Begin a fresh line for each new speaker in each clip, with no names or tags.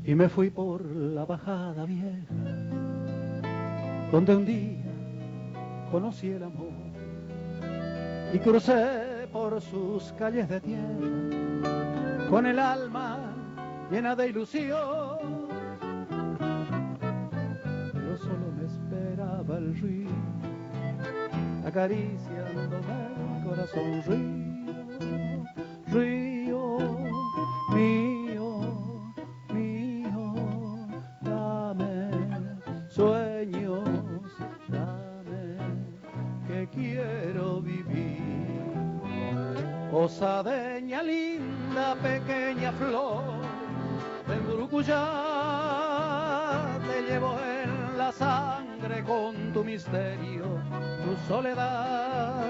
Y me fui por la bajada vieja, donde un día conocí el amor, y crucé por sus calles de tierra, con el alma llena de ilusión. Pero solo me esperaba el río, acariciándome el corazón. Río mío, dame sueños, dame que quiero vivir. Osadeña linda, pequeña flor del Burucuyá, te llevo en la sangre con tu misterio, tu soledad.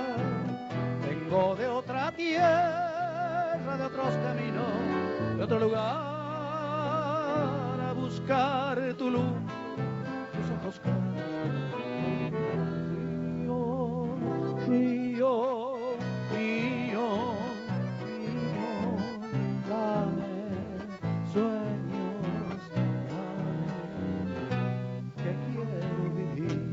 Vengo de otra tierra, de otros caminos, de otro lugar, a buscar tu luz, tus ojos claros. Río mío, dame sueños, dame que quiero vivir.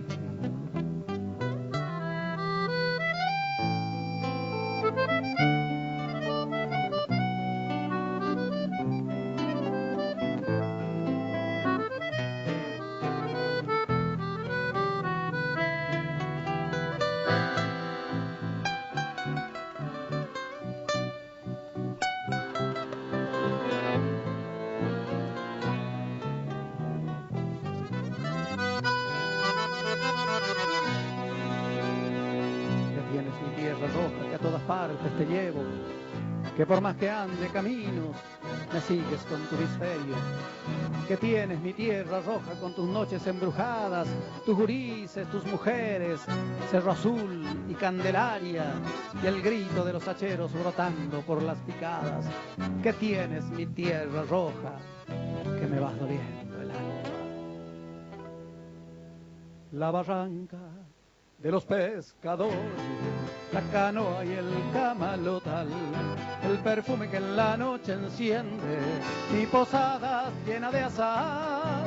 Tienes mi tierra roja que a todas partes te llevo, que por más que ande caminos me sigues con tu misterio. Que tienes mi tierra roja con tus noches embrujadas, tus gurises, tus mujeres, Cerro Azul y Candelaria, y el grito de los hacheros brotando por las picadas. Que tienes mi tierra roja que me vas doliendo el alma. La barranca de los pescadores, la canoa y el camalotal, el perfume que en la noche enciende mi posada llena de azahar.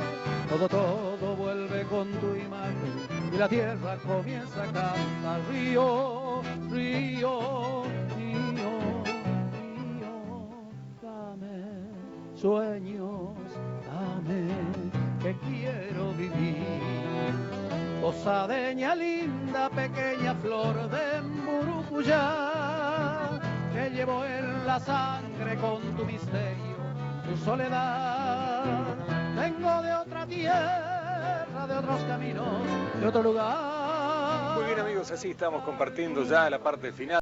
Todo vuelve con tu imagen y la tierra comienza a cantar. Río, río, río, río, dame sueños, dame que quiero vivir. Osadeña linda, pequeña flor de Burucuyá, que llevo en la sangre con tu misterio, tu soledad. Vengo de otra tierra, de otros caminos, de otro lugar.
Muy bien, amigos, así estamos compartiendo ya la parte final.